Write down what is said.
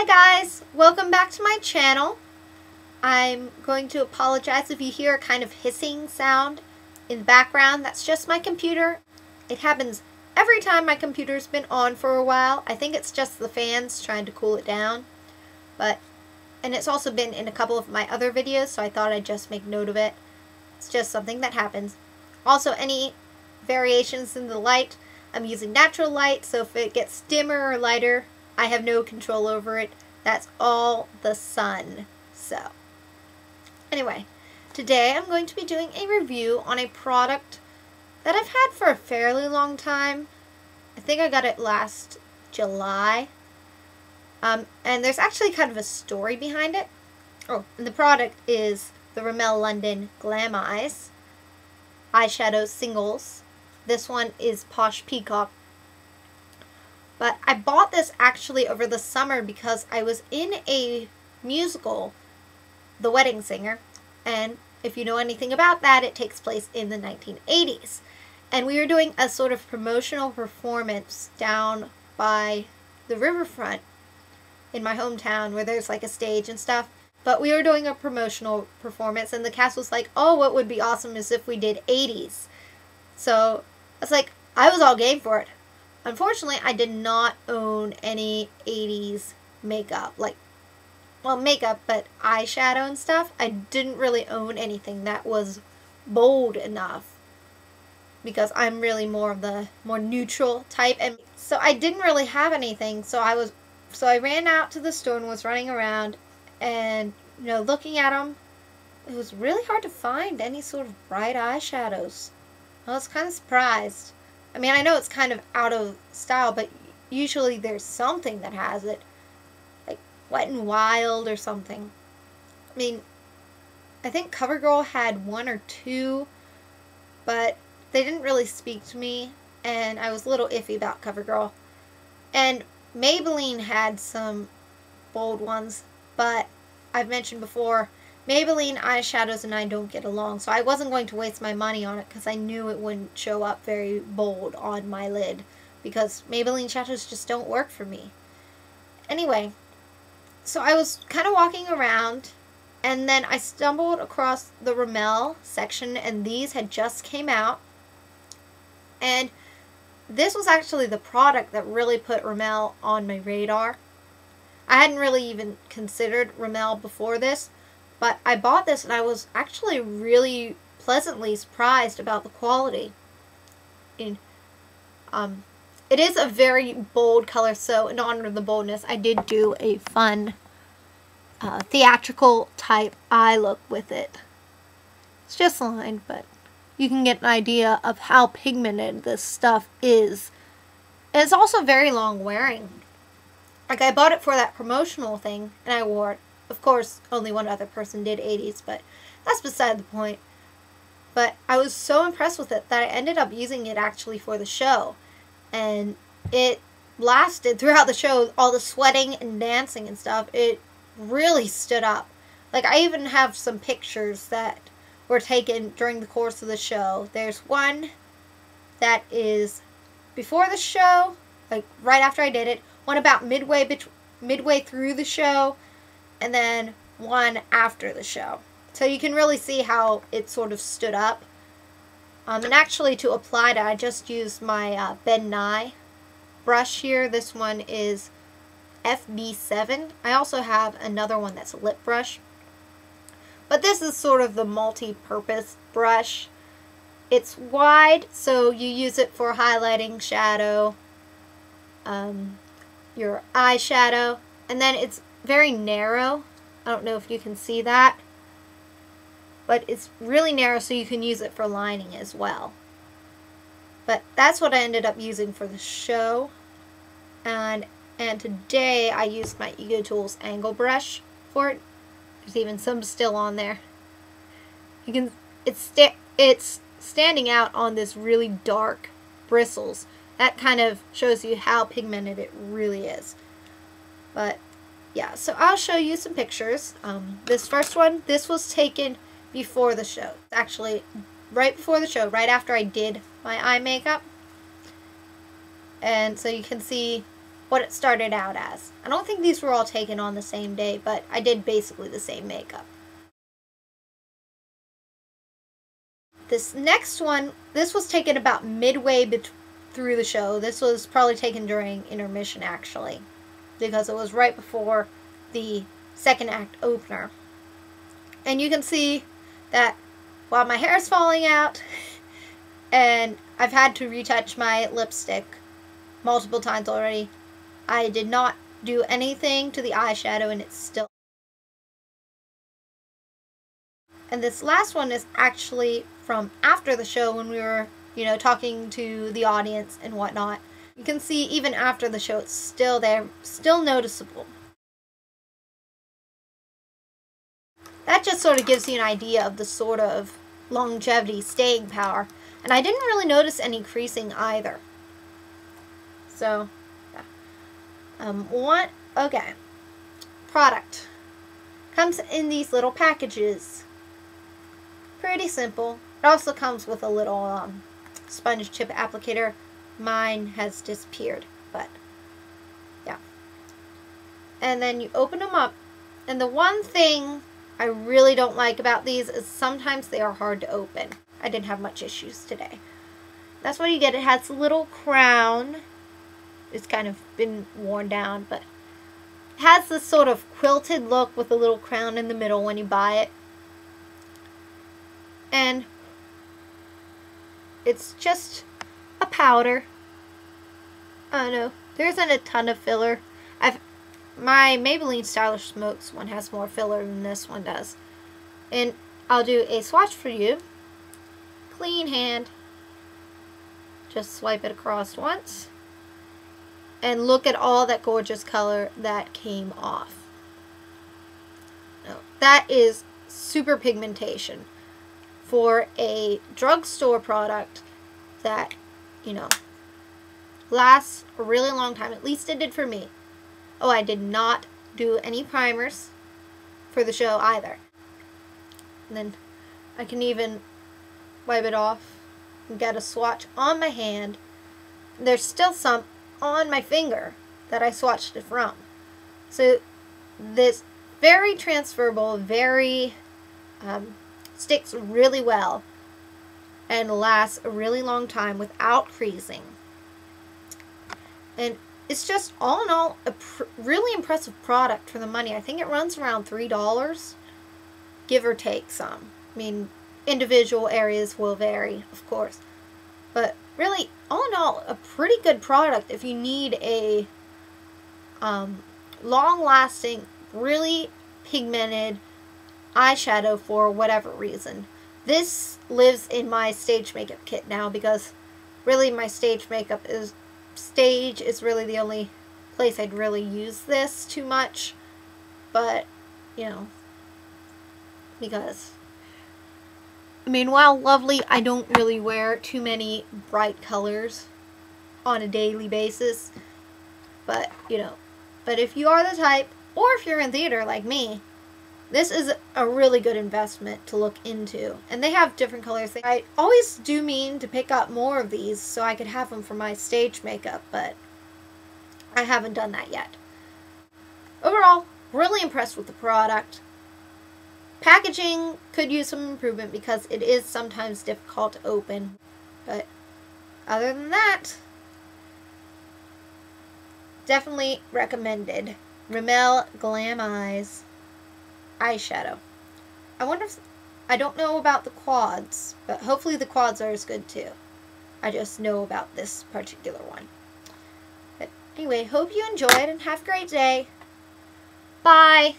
Hi guys, welcome back to my channel. I'm going to apologize if you hear a kind of hissing sound in the background. That's just my computer. It happens every time my computer's been on for a while. I think it's just the fans trying to cool it down. And it's also been in a couple of my other videos, so I thought I'd just make note of it. It's just something that happens. Also, any variations in the light, I'm using natural light, so if it gets dimmer or lighter, I have no control over it. That's all the sun. So, anyway, today I'm going to be doing a review on a product that I've had for a fairly long time. I think I got it last July. And there's actually kind of a story behind it. Oh, and the product is the Rimmel London Glam Eyes eyeshadow singles. This one is Posh Peacock. But I bought this actually over the summer because I was in a musical, The Wedding Singer, and if you know anything about that, it takes place in the 1980s. And we were doing a sort of promotional performance down by the riverfront in my hometown where there's like a stage and stuff. But we were doing a promotional performance and the cast was like, oh, what would be awesome is if we did 80s. So I was like, I was all game for it. Unfortunately, I did not own any 80s makeup, makeup, but eyeshadow and stuff. I didn't really own anything that was bold enough because I'm really more of the more neutral type, and so I didn't really have anything. So I ran out to the store and was running around and, looking at them. It was really hard to find any sort of bright eyeshadows. I was kind of surprised. I mean, I know it's kind of out of style, but usually there's something that has it. Like Wet n Wild or something. I mean, I think CoverGirl had one or two, but they didn't really speak to me, and I was a little iffy about CoverGirl. And Maybelline had some bold ones, but I've mentioned before, Maybelline eyeshadows and I don't get along, so I wasn't going to waste my money on it because I knew it wouldn't show up very bold on my lid because Maybelline shadows just don't work for me. Anyway, so I was kind of walking around and then I stumbled across the Rimmel section and these had just came out. And this was actually the product that really put Rimmel on my radar. I hadn't really even considered Rimmel before this. But I bought this and I was actually really pleasantly surprised about the quality. It is a very bold color, so in honor of the boldness, I did do a fun theatrical type eye look with it. It's just lined, but you can get an idea of how pigmented this stuff is. And it's also very long wearing. Like, I bought it for that promotional thing and I wore it. Of course, only one other person did 80s, but that's beside the point. But I was so impressed with it that I ended up using it actually for the show. And it lasted throughout the show, all the sweating and dancing and stuff. It really stood up. Like, I even have some pictures that were taken during the course of the show. There's one that is before the show, like right after I did it. One about midway through the show. And then one after the show. So you can really see how it sort of stood up. And actually to apply it, I just used my Ben Nye brush here. This one is FB7. I also have another one that's a lip brush. But this is sort of the multi-purpose brush. It's wide, so you use it for highlighting, shadow, your eyeshadow. And then it's very narrow. I don't know if you can see that, but it's really narrow, so you can use it for lining as well. But that's what I ended up using for the show. And today I used my Ego Tools angle brush for it. There's even some still on there. You can it's standing out on this really dark bristles. That kind of shows you how pigmented it really is. But yeah, so I'll show you some pictures. This first one, this was taken before the show. Actually, right before the show, right after I did my eye makeup. And so you can see what it started out as. I don't think these were all taken on the same day, but I did basically the same makeup. This next one, this was taken about midway through the show. This was probably taken during intermission, actually, because it was right before the second act opener. And you can see that while my hair is falling out, and I've had to retouch my lipstick multiple times already, I did not do anything to the eyeshadow, and it's still. And this last one is actually from after the show when we were, talking to the audience and whatnot. You can see even after the show, it's still there, still noticeable. That just sort of gives you an idea of the sort of longevity, staying power. And I didn't really notice any creasing either. So, yeah. Okay. Product. Comes in these little packages. Pretty simple. It also comes with a little sponge tip applicator. Mine has disappeared, but yeah. And then you open them up. And the one thing I really don't like about these is sometimes they are hard to open. I didn't have much issues today. That's what you get. It has a little crown. It's kind of been worn down, but it has this sort of quilted look with a little crown in the middle when you buy it. And it's just a powder. I don't know. There isn't a ton of filler. My Maybelline Stylish Smokes one has more filler than this one does. And I'll do a swatch for you. Clean hand. Just swipe it across once. And look at all that gorgeous color that came off. Now, that is super pigmentation for a drugstore product that, lasts a really long time. At least it did for me. Oh, I did not do any primers for the show either. And then I can even wipe it off and get a swatch on my hand. There's still some on my finger that I swatched it from. So this very transferable, very sticks really well and lasts a really long time without creasing. And it's just, all in all, a really impressive product for the money. I think it runs around $3, give or take some. I mean, individual areas will vary, of course. But really, all in all, a pretty good product if you need a long-lasting, really pigmented eyeshadow for whatever reason. This lives in my stage makeup kit now because really my stage is really the only place I'd really use this too much. But, because, I mean, while lovely, I don't really wear too many bright colors on a daily basis. But, but if you are the type, or if you're in theater like me, this is a really good investment to look into. And they have different colors. I always do mean to pick up more of these so I could have them for my stage makeup, but I haven't done that yet. Overall, really impressed with the product. Packaging could use some improvement because it is sometimes difficult to open. But other than that, definitely recommended. Rimmel Glam Eyes eyeshadow. I don't know about the quads, but hopefully the quads are as good too. I just know about this particular one. But anyway, hope you enjoyed and have a great day. Bye!